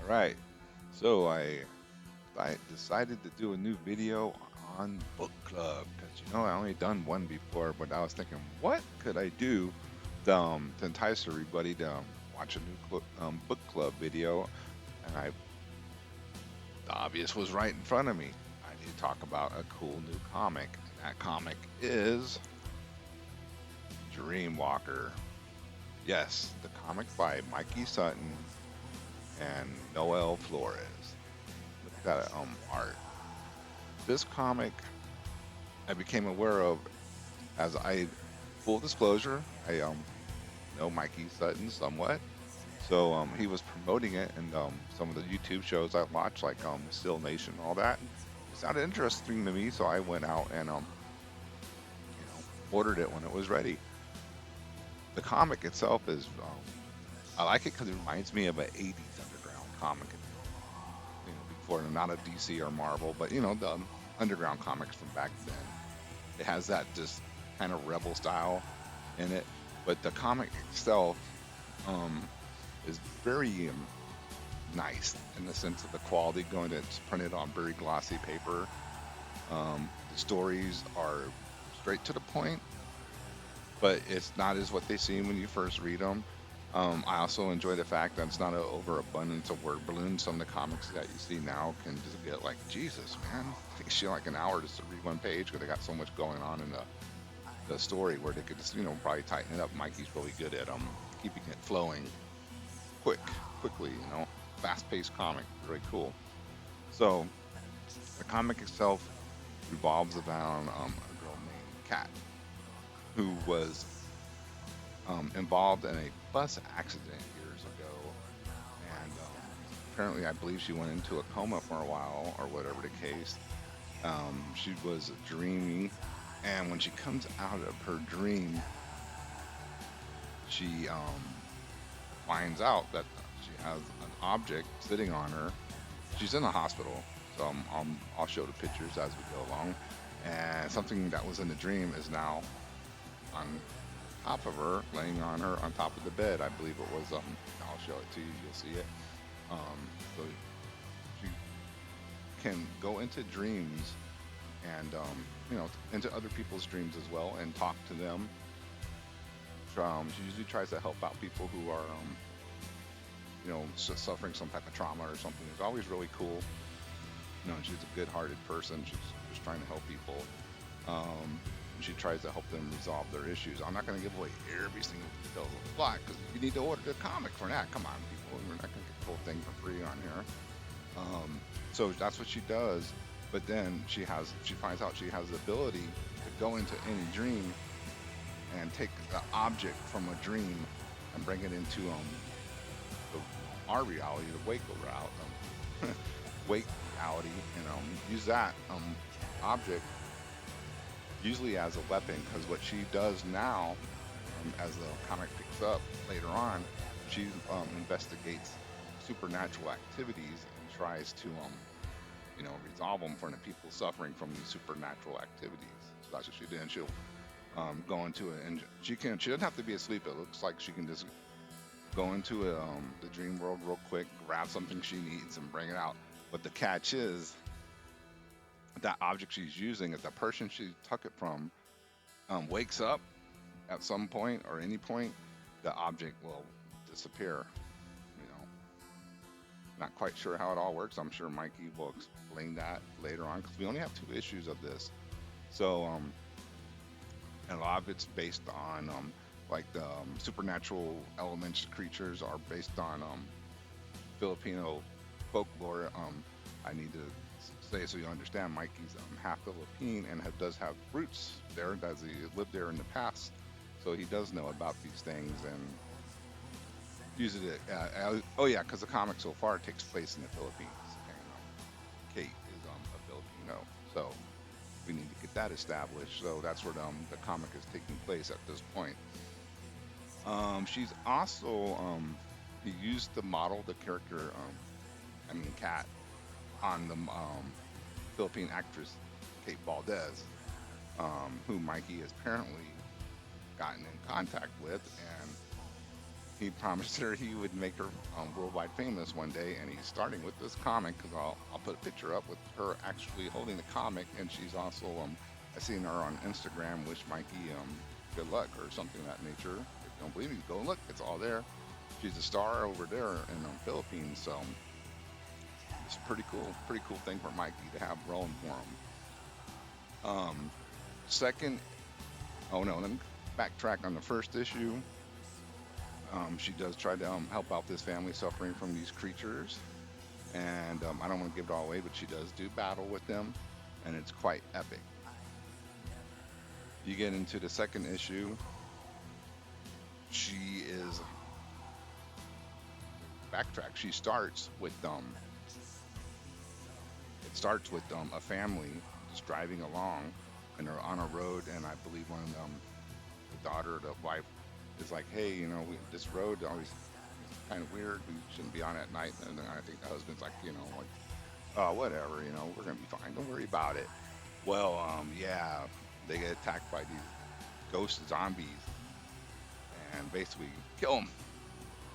Right. So I decided to do a new video on book club because I only done one before, but I was thinking, what could I do to entice everybody to watch a new book club video? And the obvious was right in front of me. I need to talk about a cool new comic. And that comic is Dreamwalker. Yes, the comic by Mikey Sutton and Noel Flores. Look at that art. This comic I became aware of as I full disclosure, I know Mikey Sutton somewhat. So he was promoting it and some of the YouTube shows I watched, like Still Nation, all that. It sounded interesting to me, so I went out and ordered it when it was ready. The comic itself is I like it because it reminds me of an '80s underground comic. Before not a DC or Marvel, but the underground comics from back then. It has that just kind of rebel style in it, but the comic itself um, is very nice in the sense of the quality going to it's printed on very glossy paper. The stories are straight to the point, but it's not as what they seem when you first read them. I also enjoy the fact that it's not an overabundance of word balloons. Some of the comics that you see now can just get like, Jesus, man, it takes you like an hour just to read one page because they got so much going on in the story where they could just, probably tighten it up. Mikey's really good at keeping it flowing quick, quickly, fast-paced comic, very cool. So the comic itself revolves around a girl named Kat who was involved in a bus accident years ago, and apparently, I believe she went into a coma for a while, or whatever the case. She was dreaming, and when she comes out of her dream, she finds out that she has an object sitting on her. She's in a hospital, so I'll show the pictures as we go along. And something that was in the dream is now on top of her, laying on her on top of the bed. I believe it was. I'll show it to you. You'll see it. So she can go into dreams and into other people's dreams as well and talk to them. She usually tries to help out people who are suffering some type of trauma or something. It's always really cool. She's a good-hearted person. She's just trying to help people. Um, she tries to help them resolve their issues. I'm not going to give away every single detail of the plot because you need to order the comic for that. Come on, people. We're not going to get the whole thing for free on here. So that's what she does. But then she finds out she has the ability to go into any dream and take the object from a dream and bring it into our reality, the wake route, wake reality, and use that object usually as a weapon. Because what she does now, as the comic picks up later on, she investigates supernatural activities and tries to resolve them for the people suffering from these supernatural activities. So that's what she did. And she'll go into it, and she doesn't have to be asleep. It looks like she can just go into the dream world real quick, grab something she needs, and bring it out. But the catch is that object she's using, if the person she took it from wakes up at some point or any point, the object will disappear. You know, not quite sure how it all works. I'm sure Mikey will explain that later on because we only have two issues of this. So, and a lot of it's based on like the supernatural elements, creatures are based on Filipino folklore. I need to say so you understand. Mikey's half Philippine and does have roots there, as he lived there in the past, so he does know about these things and uses it. Oh yeah, because the comic so far takes place in the Philippines, and Kate is a Filipino, so we need to get that established. So that's where the comic is taking place at this point. She's also he used to model the character, I mean Cat, on the Philippine actress Kate Valdez, who Mikey has apparently gotten in contact with, and he promised her he would make her worldwide famous one day, and he's starting with this comic because I'll put a picture up with her actually holding the comic, and she's also I seen her on Instagram. Wish Mikey good luck or something of that nature. If you don't believe me, go look. It's all there. She's a star over there in Philippines, so it's a pretty cool thing for Mikey to have rolling for him. Second, oh no, let me backtrack on the first issue. She does try to help out this family suffering from these creatures, and I don't want to give it all away, but she does do battle with them, and it's quite epic. You get into the second issue, she is backtrack. She starts with it starts with a family just driving along, and they're on a road, and I believe one of them, the daughter, the wife, is like, hey, this road always kind of weird. We shouldn't be on it at night. And then I think the husband's like, like, oh, whatever, we're gonna be fine. Don't worry about it. Well, yeah, they get attacked by these ghost zombies and basically kill them,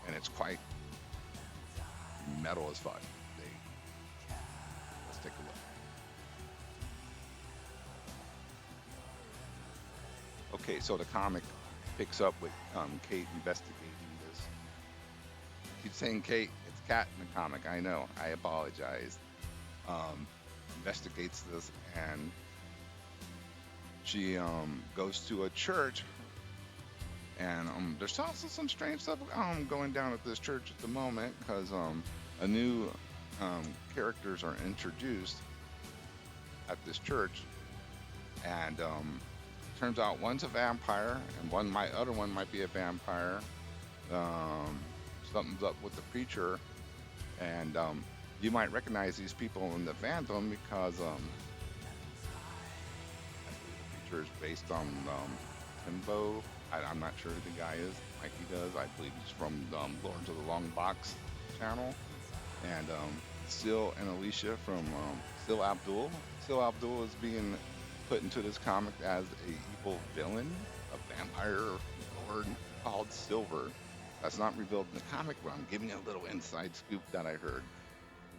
and it's quite metal as fuck. They let's take a look. Okay, so the comic picks up with Kate investigating this. I keep saying Kate, it's Cat in the comic. I know. I apologize. Um, Investigates this, and she goes to a church, and there's also some strange stuff going down at this church at the moment because a new characters are introduced at this church, and turns out one's a vampire, and other one might be a vampire. Um, Something's up with the preacher, and you might recognize these people in the fandom because I believe the preacher is based on Timbo. I'm not sure who the guy is. Mikey does. I believe he's from Lords of the Long Box channel, and Sil and Alicia from Sil Abdul. Sil Abdul is being put into this comic as a evil villain, a vampire lord called Silver. That's not revealed in the comic, but I'm giving you a little inside scoop that I heard.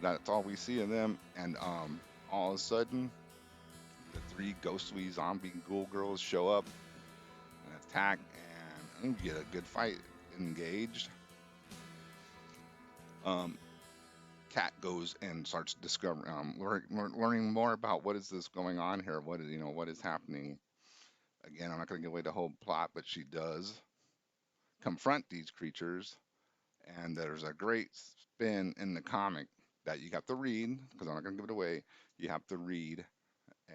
That's all we see of them, and all of a sudden, the three ghostly zombie ghoul girls show up and attack, and we get a good fight engaged. Um, Cat goes and starts discovering, learning more about what is this going on here. What is happening. Again, I'm not going to give away the whole plot, but she does confront these creatures, and there's a great spin in the comic that you have to read because I'm not going to give it away. You have to read,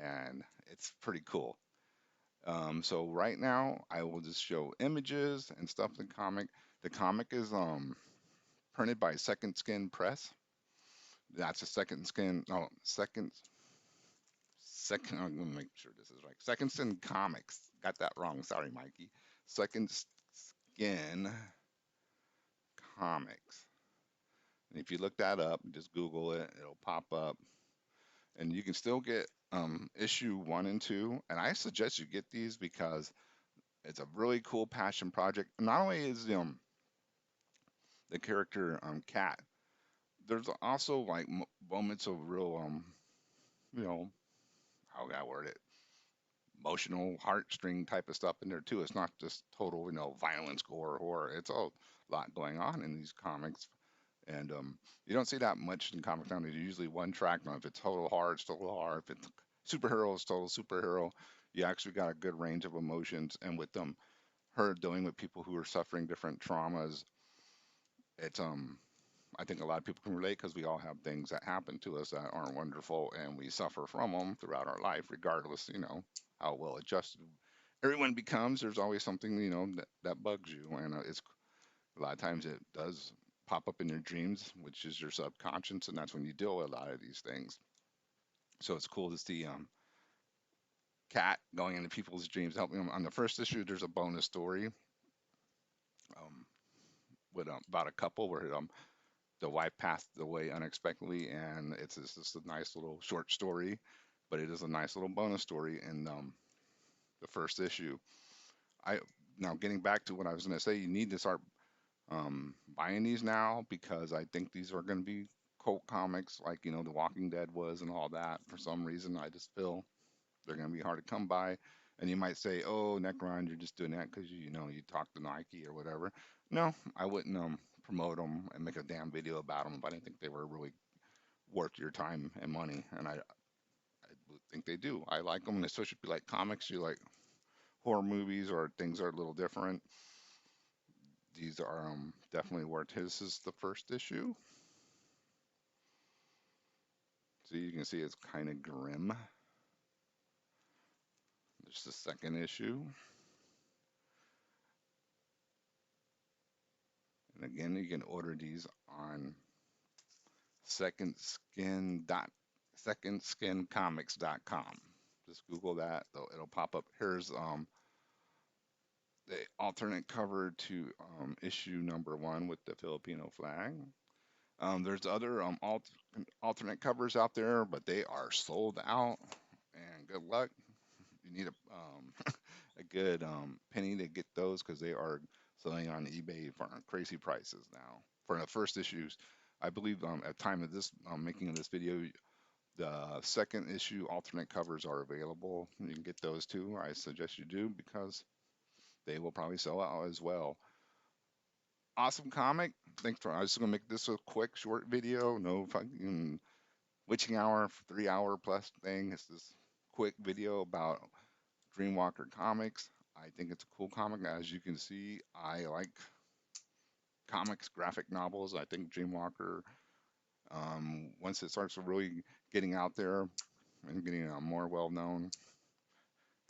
and it's pretty cool. So right now, I will just show images and stuff in the comic. The comic is printed by Second Skin Press. That's a Second Skin. No, second. I'm gonna make sure this is right. Second Skin Comics. Got that wrong. Sorry, Mikey. Second Skin Comics. And if you look that up, just Google it. It'll pop up, and you can still get issue 1 and 2. And I suggest you get these because it's a really cool passion project. Not only is the character Cat, there's also like moments of real you know how would I word it, emotional heartstring type of stuff in there too. It's not just total violence, gore, horror. It's a lot going on in these comics, and you don't see that much in comics now. There's usually one track. Now, if it's total horror, it's total horror. If it's superhero, it's total superhero. You actually got a good range of emotions, and with them, her dealing with people who are suffering different traumas, it's I think a lot of people can relate because we all have things that happen to us that aren't wonderful, and we suffer from them throughout our life, regardless, how well adjusted everyone becomes. There's always something, that bugs you, and it's a lot of times it does pop up in your dreams, which is your subconscious, and that's when you deal with a lot of these things. So it's cool to see Cat going into people's dreams, helping them. On the first issue, there's a bonus story um, with about a couple where the wife passed away unexpectedly, and it's just a nice little short story, but it is a nice little bonus story in the first issue. I Now getting back to what I was going to say, you need to start buying these now because I think these are going to be cult comics, like The Walking Dead was and all that. For some reason, I just feel they're going to be hard to come by. And you might say, "Oh, Necron, you're just doing that because you talked to Nike or whatever." No, I wouldn't promote them and make a damn video about them if I didn't think they were really worth your time and money. And I would think they do. I like them, and especially if you like comics, you like horror movies or things that are a little different. These are definitely worth. His is the first issue, so you can see it's kind of grim. There's the second issue, and again, you can order these on second skin dot secondskincomics.com. Just Google that; it'll pop up. Here's the alternate cover to issue number one with the Filipino flag. There's other alternate covers out there, but they are sold out. And good luck. You need a good penny to get those because they are selling on eBay for crazy prices now. For the first issues, I believe at time of this making of this video, the second issue alternate covers are available. You can get those too. I suggest you do because they will probably sell out as well. Awesome comic. Thanks for. I was just gonna make this a quick, short video. No fucking witching hour, 3 hour plus thing. It's this quick video about Dreamwalker comics. I think it's a cool comic. As you can see, I like comics, graphic novels. I think Dreamwalker, once it starts really getting out there and getting more well known,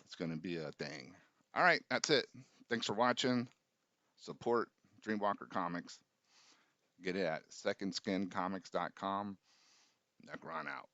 it's going to be a thing. All right, that's it. Thanks for watching. Support Dreamwalker Comics. Get it at secondskincomics.com. Necron out.